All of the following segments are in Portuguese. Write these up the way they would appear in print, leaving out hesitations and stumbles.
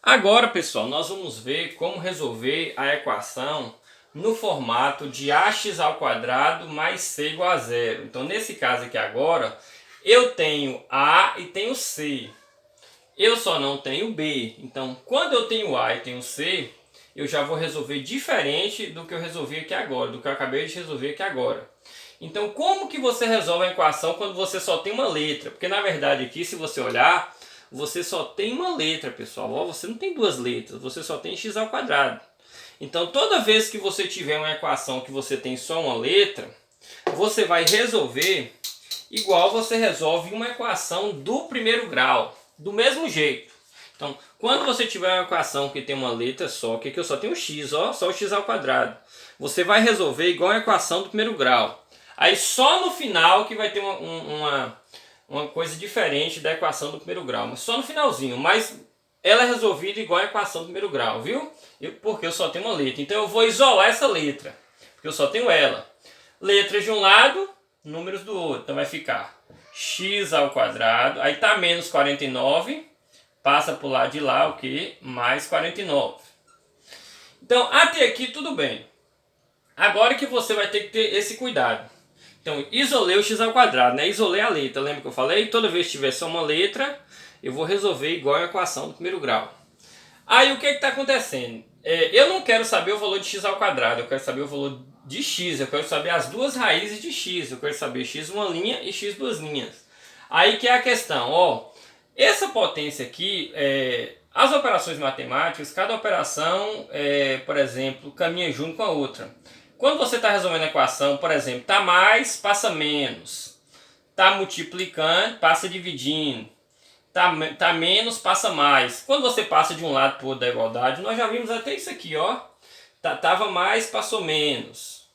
Agora, pessoal, nós vamos ver como resolver a equação no formato de ax ao quadrado mais c igual a zero. Então, nesse caso aqui agora, eu tenho a e tenho c. Eu só não tenho b. Então, quando eu tenho a e tenho c, eu já vou resolver diferente do que eu resolvi aqui agora, do que eu acabei de resolver aqui agora. Então, como que você resolve a equação quando você só tem uma letra? Porque, na verdade, aqui, se você olhar, você só tem uma letra, pessoal. Ó, você não tem duas letras, você só tem x ao quadrado. Então, toda vez que você tiver uma equação que você tem só uma letra, você vai resolver igual você resolve uma equação do primeiro grau, do mesmo jeito. Então, quando você tiver uma equação que tem uma letra só, que aqui eu só tenho x, ó, só o x ao quadrado, você vai resolver igual a equação do primeiro grau. Aí só no final que vai ter uma coisa diferente da equação do primeiro grau, mas só no finalzinho. Mas ela é resolvida igual a equação do primeiro grau, viu? Porque eu só tenho uma letra. Então eu vou isolar essa letra, porque eu só tenho ela. Letras de um lado, números do outro. Então vai ficar x ao quadrado, aí tá menos 49, passa para o lado de lá o que? Mais 49. Então até aqui tudo bem. Agora que você vai ter que ter esse cuidado. Então, isolei o x ao quadrado, né? Isolei a letra, lembra que eu falei? Toda vez que tiver só uma letra, eu vou resolver igual a equação do primeiro grau. Aí, o que está acontecendo? Eu não quero saber o valor de x ao quadrado, eu quero saber o valor de x, eu quero saber as duas raízes de x, eu quero saber x uma linha e x duas linhas. Aí que é a questão, ó, essa potência aqui, as operações matemáticas, cada operação, por exemplo, caminha junto com a outra. Quando você está resolvendo a equação, por exemplo, está mais, passa menos. Está multiplicando, passa dividindo. Tá menos, passa mais. Quando você passa de um lado para o outro da igualdade, nós já vimos até isso aqui, ó. Tava mais, passou menos.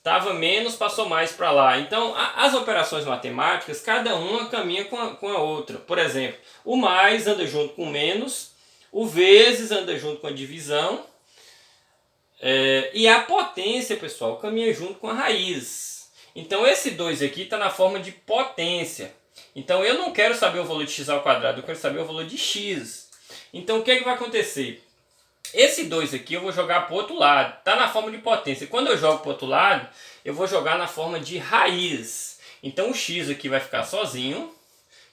Tava menos, passou mais para lá. Então, as operações matemáticas, cada uma caminha com a outra. Por exemplo, o mais anda junto com o menos, o vezes anda junto com a divisão, e a potência, pessoal, caminha junto com a raiz. Então esse 2 aqui está na forma de potência. Então eu não quero saber o valor de x ao quadrado, eu quero saber o valor de x. Então o que vai acontecer? Esse 2 aqui eu vou jogar para o outro lado. Está na forma de potência. Quando eu jogo para o outro lado, eu vou jogar na forma de raiz. Então o x aqui vai ficar sozinho.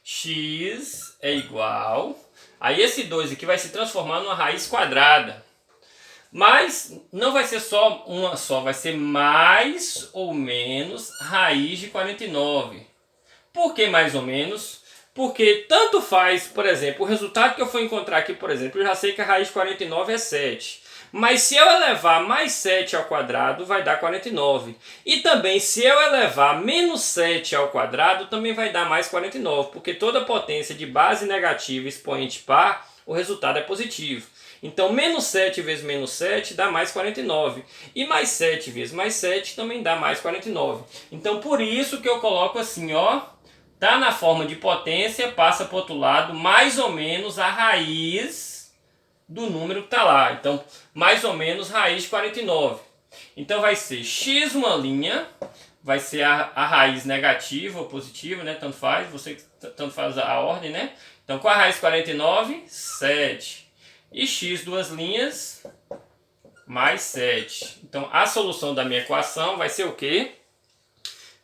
X é igual. Aí esse 2 aqui vai se transformar numa raiz quadrada. Mas não vai ser só uma só, vai ser mais ou menos raiz de 49. Por que mais ou menos? Porque tanto faz, por exemplo, o resultado que eu for encontrar aqui, por exemplo, eu já sei que a raiz de 49 é 7. Mas se eu elevar mais 7 ao quadrado, vai dar 49. E também, se eu elevar menos 7 ao quadrado, também vai dar mais 49. Porque toda potência de base negativa expoente par, o resultado é positivo. Então, menos 7 vezes menos 7 dá mais 49. E mais 7 vezes mais 7 também dá mais 49. Então, por isso que eu coloco assim, ó. Tá na forma de potência, passa para o outro lado, mais ou menos a raiz do número que está lá. Então, mais ou menos raiz de 49. Então, vai ser x uma linha, vai ser a raiz negativa ou positiva, né? Tanto faz, tanto faz a ordem, né? Então, com a raiz 49, 7. E x duas linhas, mais 7. Então, a solução da minha equação vai ser o quê?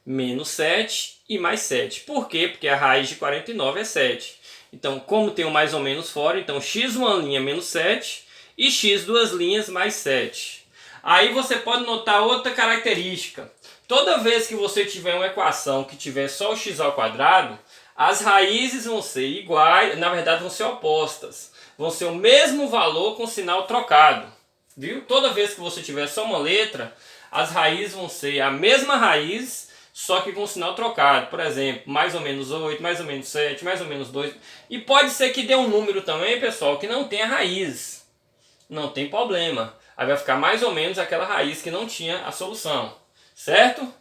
Menos 7 e mais 7. Por quê? Porque a raiz de 49 é 7. Então, como tem o mais ou menos fora, então x uma linha menos 7 e x duas linhas mais 7. Aí você pode notar outra característica. Toda vez que você tiver uma equação que tiver só o x ao quadrado, as raízes vão ser iguais, na verdade vão ser opostas. Vão ser o mesmo valor com sinal trocado. Viu? Toda vez que você tiver só uma letra, as raízes vão ser a mesma raiz, só que com sinal trocado. Por exemplo, mais ou menos 8, mais ou menos 7, mais ou menos 2. E pode ser que dê um número também, pessoal, que não tenha raiz. Não tem problema. Aí vai ficar mais ou menos aquela raiz que não tinha a solução. Certo?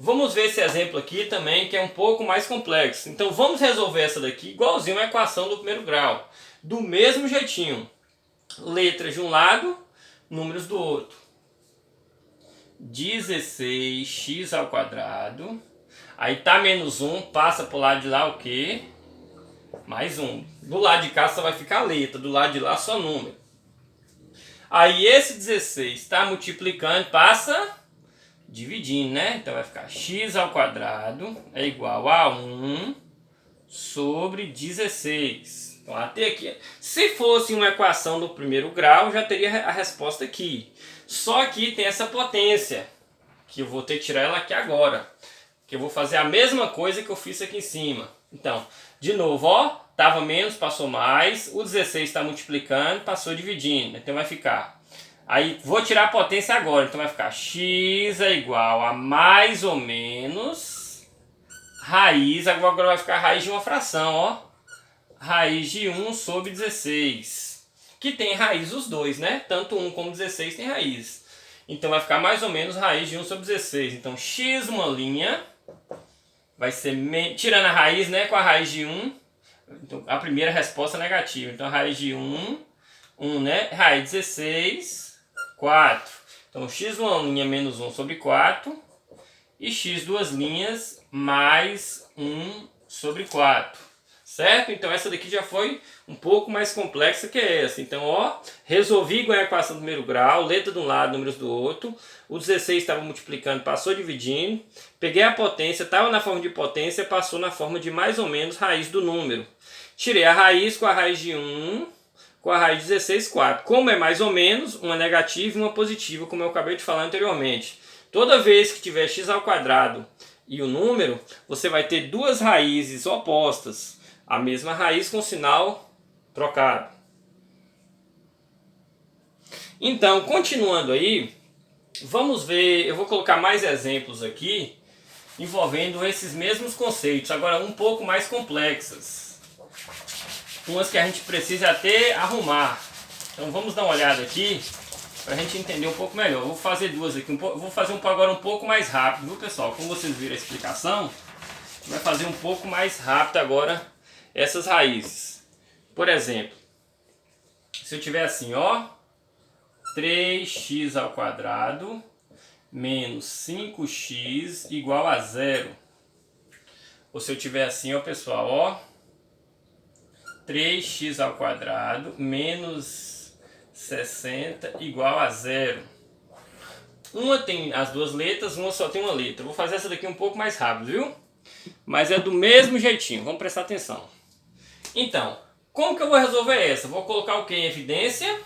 Vamos ver esse exemplo aqui também, que é um pouco mais complexo. Então vamos resolver essa daqui igualzinho a equação do primeiro grau. Do mesmo jeitinho. Letras de um lado, números do outro. 16x ao quadrado. Aí tá menos 1, passa pro lado de lá o quê? mais 1. Do lado de cá só vai ficar letra, do lado de lá só número. Aí esse 16 está multiplicando, passa dividindo, né? Então vai ficar x ao quadrado é igual a 1 sobre 16. Então até aqui, se fosse uma equação do primeiro grau, já teria a resposta aqui. Só que tem essa potência, que eu vou ter que tirar ela aqui agora. Que eu vou fazer a mesma coisa que eu fiz aqui em cima. Então, de novo, ó, estava menos, passou mais. O 16 está multiplicando, passou dividindo. Então vai ficar... Aí vou tirar a potência agora. Então vai ficar x é igual a mais ou menos raiz. Agora vai ficar raiz de uma fração, ó. Raiz de 1 sobre 16. Que tem raiz os dois, né? Tanto 1 como 16 tem raiz. Então vai ficar mais ou menos raiz de 1 sobre 16. Então x uma linha vai ser, tirando a raiz, né, com a raiz de 1. Então a primeira resposta é negativa. Então raiz de 1, né? Raiz de 16, 4. Então x uma linha menos 1 sobre 4. E x duas linhas mais 1 sobre 4. Certo? Então essa daqui já foi um pouco mais complexa que essa. Então, ó, resolvi igual a equação do primeiro grau, letra de um lado, números do outro. O 16 estava multiplicando, passou dividindo. Peguei a potência, estava na forma de potência, passou na forma de mais ou menos raiz do número. Tirei a raiz com a raiz de 1, com a raiz de 16, 4. Como é mais ou menos, uma negativa e uma positiva, como eu acabei de falar anteriormente. Toda vez que tiver x ao quadrado e o número, você vai ter duas raízes opostas. A mesma raiz com sinal trocado. Então, continuando aí, vamos ver, eu vou colocar mais exemplos aqui, envolvendo esses mesmos conceitos, agora um pouco mais complexas. Umas que a gente precisa até arrumar. Então vamos dar uma olhada aqui, para a gente entender um pouco melhor. Eu vou fazer duas aqui, vou fazer agora um pouco mais rápido, viu pessoal? Como vocês viram a explicação, a gente vai fazer um pouco mais rápido agora essas raízes. Por exemplo, se eu tiver assim, ó, 3x ao quadrado menos 5x igual a 0. Ou se eu tiver assim, ó pessoal, ó, 3x ao quadrado menos 60 igual a 0. Uma tem as duas letras, uma só tem uma letra. Vou fazer essa daqui um pouco mais rápido, viu? Mas é do mesmo jeitinho, vamos prestar atenção. Então, como que eu vou resolver essa? Vou colocar o que em evidência?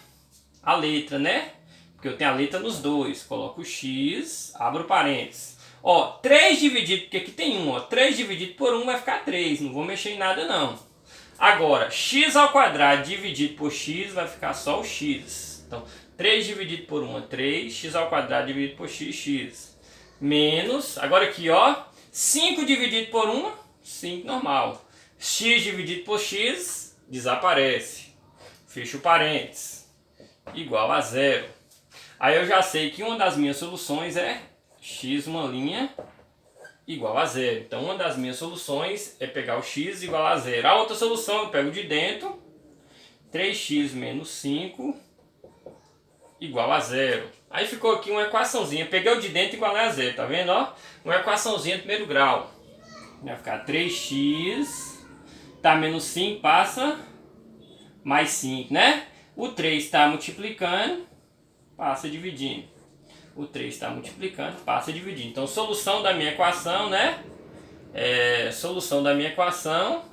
A letra, né? Porque eu tenho a letra nos dois. Coloco o x, abro parênteses. Ó, 3 dividido, porque aqui tem 1, ó. 3 dividido por 1 vai ficar 3, não vou mexer em nada não. Agora, x ao quadrado dividido por x vai ficar só o x. Então, 3 dividido por 1 é 3, x ao quadrado dividido por x, x. Menos, agora aqui ó, 5 dividido por 1, 5 normal. X dividido por x, desaparece. Fecho o parênteses. Igual a 0. Aí eu já sei que uma das minhas soluções é x uma linha igual a 0. Então uma das minhas soluções é pegar o x igual a 0. A outra solução eu pego de dentro. 3x menos 5 igual a 0. Aí ficou aqui uma equaçãozinha. Peguei o de dentro igual a 0. Tá vendo? Ó? Uma equaçãozinha do primeiro grau. Vai ficar 3x... Tá menos 5, passa mais 5, né? O 3 está multiplicando, passa dividindo. O 3 está multiplicando, passa dividindo. Então, solução da minha equação, né? Solução da minha equação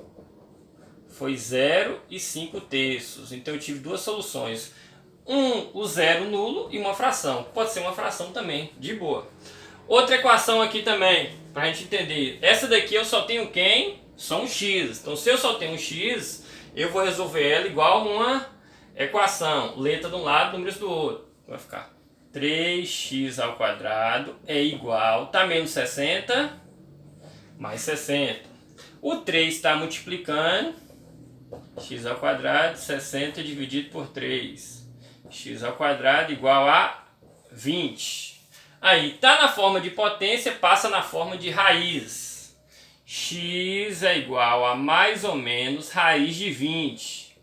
foi 0 e 5 terços. Então, eu tive duas soluções. O zero nulo e uma fração. Pode ser uma fração também, de boa. Outra equação aqui também, para a gente entender. Essa daqui eu só tenho quem? Só um x. Então, se eu só tenho um x, eu vou resolver ela igual a uma equação. Letra de um lado, números do outro. Vai ficar 3x ao quadrado é igual... Tá menos 60, mais 60. O 3 está multiplicando. X ao quadrado, 60 dividido por 3. X ao quadrado igual a 20. Aí, tá na forma de potência, passa na forma de raiz. X é igual a mais ou menos raiz de 20.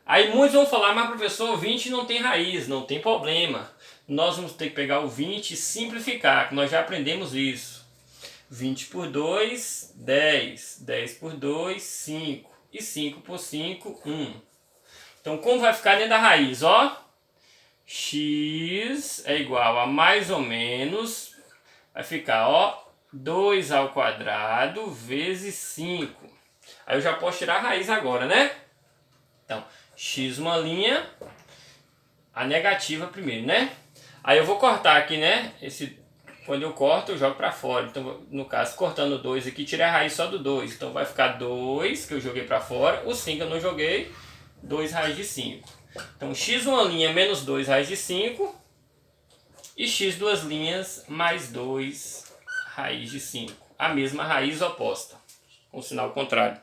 Aí muitos vão falar, mas professor, 20 não tem raiz, não tem problema. Nós vamos ter que pegar o 20 e simplificar, que nós já aprendemos isso. 20 por 2, 10. 10 por 2, 5. E 5 por 5, 1. Então, como vai ficar dentro da raiz, ó? X é igual a mais ou menos, vai ficar, ó, 2 ao quadrado vezes 5. Aí eu já posso tirar a raiz agora, né? Então, x uma linha, a negativa primeiro, né? Aí eu vou cortar aqui, né? Quando eu corto, eu jogo para fora. Então, no caso, cortando 2 aqui, tirei a raiz só do 2. Então, vai ficar 2, que eu joguei para fora. O 5 eu não joguei, 2 raiz de 5. Então, x uma linha menos 2 raiz de 5. E x duas linhas mais 2 raiz de 5. A mesma raiz oposta, com o sinal contrário.